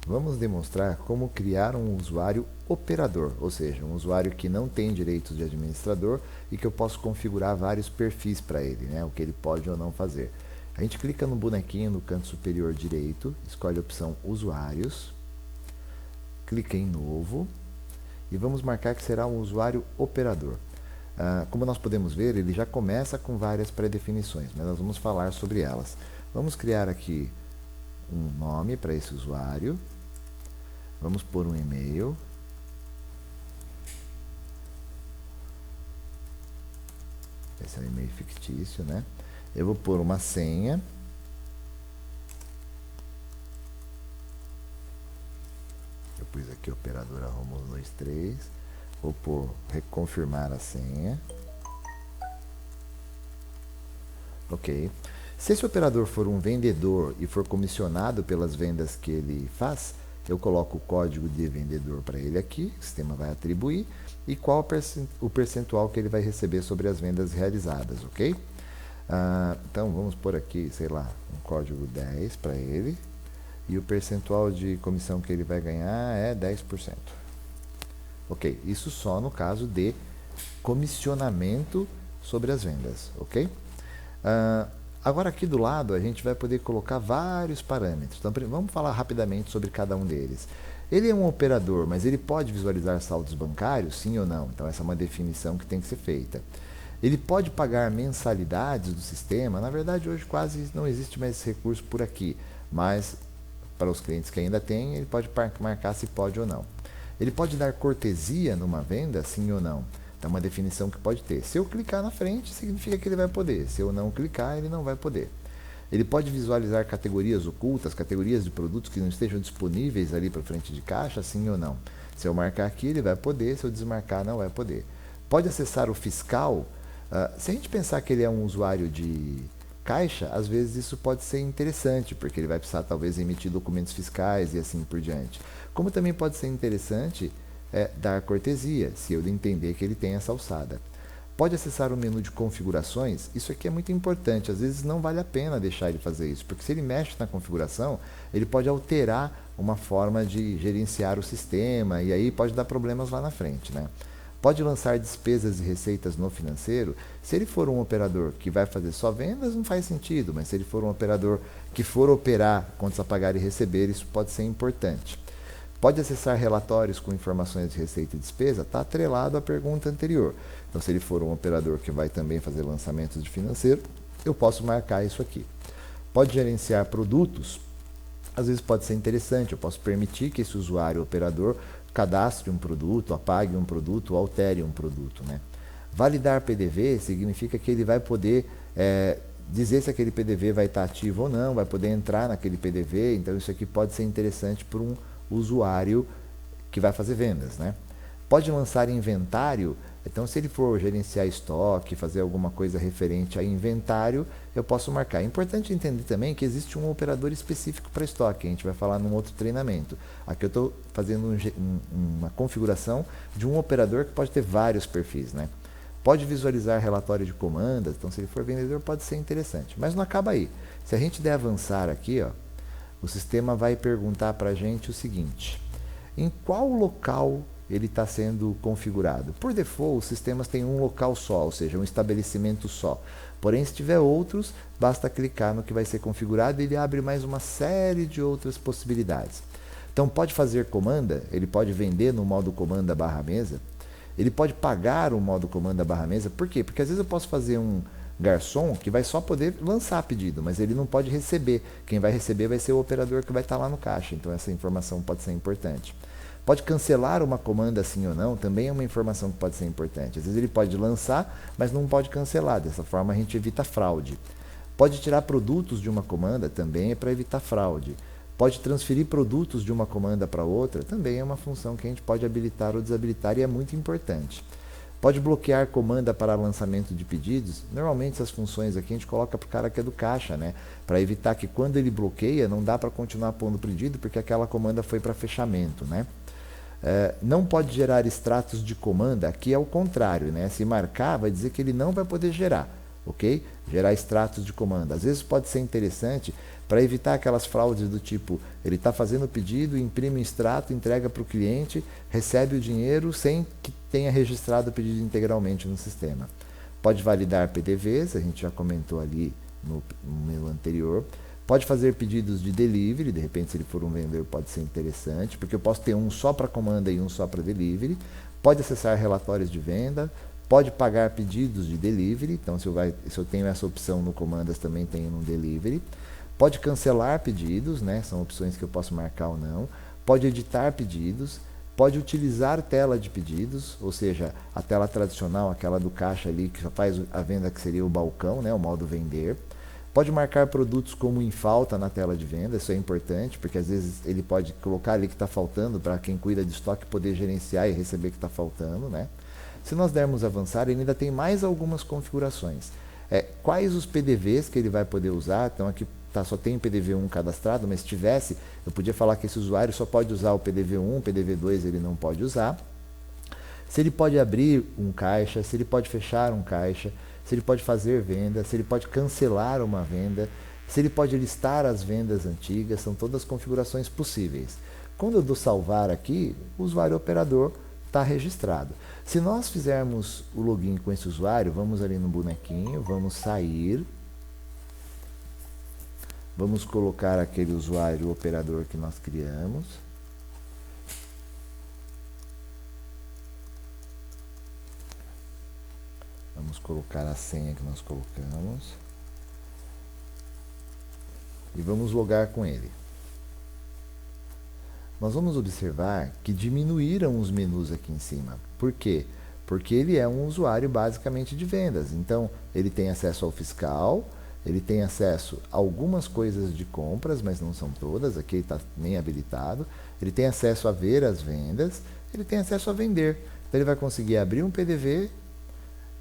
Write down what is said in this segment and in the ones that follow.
Vamos demonstrar como criar um usuário operador, ou seja, um usuário que não tem direitos de administrador e que eu posso configurar vários perfis para ele, né? O que ele pode ou não fazer. A gente clica no bonequinho no canto superior direito, escolhe a opção usuários, clica em novo e vamos marcar que será um usuário operador. Como nós podemos ver, ele já começa com várias pré-definições, mas nós vamos falar sobre elas. Vamos criar aqui um nome para esse usuário. Vamos pôr um e-mail. Esse é um e-mail fictício, né? Eu vou pôr uma senha. Eu pus aqui operadora Romulo23. Vou pôr reconfirmar a senha. Ok. Se esse operador for um vendedor e for comissionado pelas vendas que ele faz, eu coloco o código de vendedor para ele aqui, o sistema vai atribuir, e qual o percentual que ele vai receber sobre as vendas realizadas, ok? Então vamos pôr aqui, sei lá, um código 10 para ele, e o percentual de comissão que ele vai ganhar é 10%. Ok, isso só no caso de comissionamento sobre as vendas, ok? Agora aqui do lado a gente vai poder colocar vários parâmetros. Então vamos falar rapidamente sobre cada um deles. Ele é um operador, mas ele pode visualizar saldos bancários, sim ou não? Então essa é uma definição que tem que ser feita. Ele pode pagar mensalidades do sistema. Na verdade hoje quase não existe mais esse recurso por aqui, mas para os clientes que ainda têm, ele pode marcar se pode ou não. Ele pode dar cortesia numa venda, sim ou não? É uma definição que pode ter. Se eu clicar na frente, significa que ele vai poder. Se eu não clicar, ele não vai poder. Ele pode visualizar categorias ocultas, categorias de produtos que não estejam disponíveis ali para frente de caixa, sim ou não. Se eu marcar aqui, ele vai poder. Se eu desmarcar, não vai poder. Pode acessar o fiscal. Se a gente pensar que ele é um usuário de caixa, às vezes isso pode ser interessante, porque ele vai precisar talvez emitir documentos fiscais e assim por diante. Como também pode ser interessante dar cortesia, se eu entender que ele tem essa alçada. Pode acessar o menu de configurações. Isso aqui é muito importante. Às vezes não vale a pena deixar ele fazer isso, porque se ele mexe na configuração, ele pode alterar uma forma de gerenciar o sistema e aí pode dar problemas lá na frente, né? Pode lançar despesas e receitas no financeiro. Se ele for um operador que vai fazer só vendas, não faz sentido, mas se ele for um operador que for operar contas a pagar e receber, isso pode ser importante. Pode acessar relatórios com informações de receita e despesa, está atrelado à pergunta anterior. Então, se ele for um operador que vai também fazer lançamentos de financeiro, eu posso marcar isso aqui. Pode gerenciar produtos, às vezes pode ser interessante, eu posso permitir que esse usuário operador cadastre um produto, apague um produto, altere um produto, né? Validar PDV significa que ele vai poder dizer se aquele PDV vai estar ativo ou não, vai poder entrar naquele PDV, então isso aqui pode ser interessante para um usuário que vai fazer vendas, né? Pode lançar inventário. Então, se ele for gerenciar estoque, fazer alguma coisa referente a inventário, eu posso marcar. É importante entender também que existe um operador específico para estoque, a gente vai falar num outro treinamento. Aqui eu estou fazendo uma configuração de um operador que pode ter vários perfis, né? Pode visualizar relatório de comandas, então se ele for vendedor pode ser interessante. Mas não acaba aí. Se a gente der avançar aqui, ó, o sistema vai perguntar para a gente o seguinte: em qual local ele está sendo configurado? Por default, os sistemas têm um local só, ou seja, um estabelecimento só. Porém, se tiver outros, basta clicar no que vai ser configurado e ele abre mais uma série de outras possibilidades. Então, pode fazer comanda, ele pode vender no modo comanda barra mesa, ele pode pagar o modo comanda barra mesa. Por quê? Porque às vezes eu posso fazer um garçom que vai só poder lançar pedido, mas ele não pode receber. Quem vai receber vai ser o operador que vai estar lá no caixa, então essa informação pode ser importante. Pode cancelar uma comanda sim ou não, também é uma informação que pode ser importante. Às vezes ele pode lançar, mas não pode cancelar, dessa forma a gente evita fraude. Pode tirar produtos de uma comanda, também é para evitar fraude. Pode transferir produtos de uma comanda para outra, também é uma função que a gente pode habilitar ou desabilitar e é muito importante. Pode bloquear comanda para lançamento de pedidos. Normalmente essas funções aqui a gente coloca para o cara que é do caixa, né? Para evitar que quando ele bloqueia, não dá para continuar pondo pedido, porque aquela comanda foi para fechamento, né? Não pode gerar extratos de comanda, aqui é o contrário, né? Se marcar, vai dizer que ele não vai poder gerar, ok? gerar extratos de comando. Às vezes pode ser interessante para evitar aquelas fraudes do tipo, ele está fazendo o pedido, imprime um extrato, entrega para o cliente, recebe o dinheiro sem que tenha registrado o pedido integralmente no sistema. Pode validar PDVs, a gente já comentou ali no menu anterior. Pode fazer pedidos de delivery, de repente se ele for um vendedor pode ser interessante, porque eu posso ter um só para comanda e um só para delivery. Pode acessar relatórios de venda, pode pagar pedidos de delivery, então se eu tenho essa opção no comandas também tenho no delivery. Pode cancelar pedidos, né? São opções que eu posso marcar ou não. Pode editar pedidos, pode utilizar tela de pedidos, ou seja, a tela tradicional, aquela do caixa ali que só faz a venda que seria o balcão, né? O modo vender. Pode marcar produtos como em falta na tela de venda, isso é importante, porque às vezes ele pode colocar ali que está faltando para quem cuida de estoque poder gerenciar e receber que está faltando, né? Se nós dermos avançar, ele ainda tem mais algumas configurações. Quais os PDVs que ele vai poder usar? Então aqui só tem PDV1 cadastrado, mas se tivesse, eu podia falar que esse usuário só pode usar o PDV1, PDV2 ele não pode usar. Se ele pode abrir um caixa, se ele pode fechar um caixa, se ele pode fazer venda, se ele pode cancelar uma venda, se ele pode listar as vendas antigas, são todas configurações possíveis. Quando eu dou salvar aqui, o usuário operador está registrado. Se nós fizermos o login com esse usuário, vamos ali no bonequinho, vamos sair, vamos colocar aquele usuário operador que nós criamos. Vamos colocar a senha que nós colocamos. E vamos logar com ele. Nós vamos observar que diminuíram os menus aqui em cima. Por quê? Porque ele é um usuário basicamente de vendas. Então, ele tem acesso ao fiscal, ele tem acesso a algumas coisas de compras, mas não são todas, aqui ele está nem habilitado. Ele tem acesso a ver as vendas, ele tem acesso a vender. Então, ele vai conseguir abrir um PDV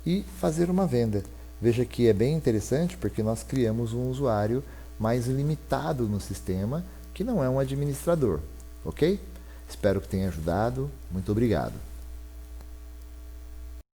e fazer uma venda. Veja que é bem interessante porque nós criamos um usuário mais limitado no sistema, que não é um administrador, ok? Espero que tenha ajudado. Muito obrigado.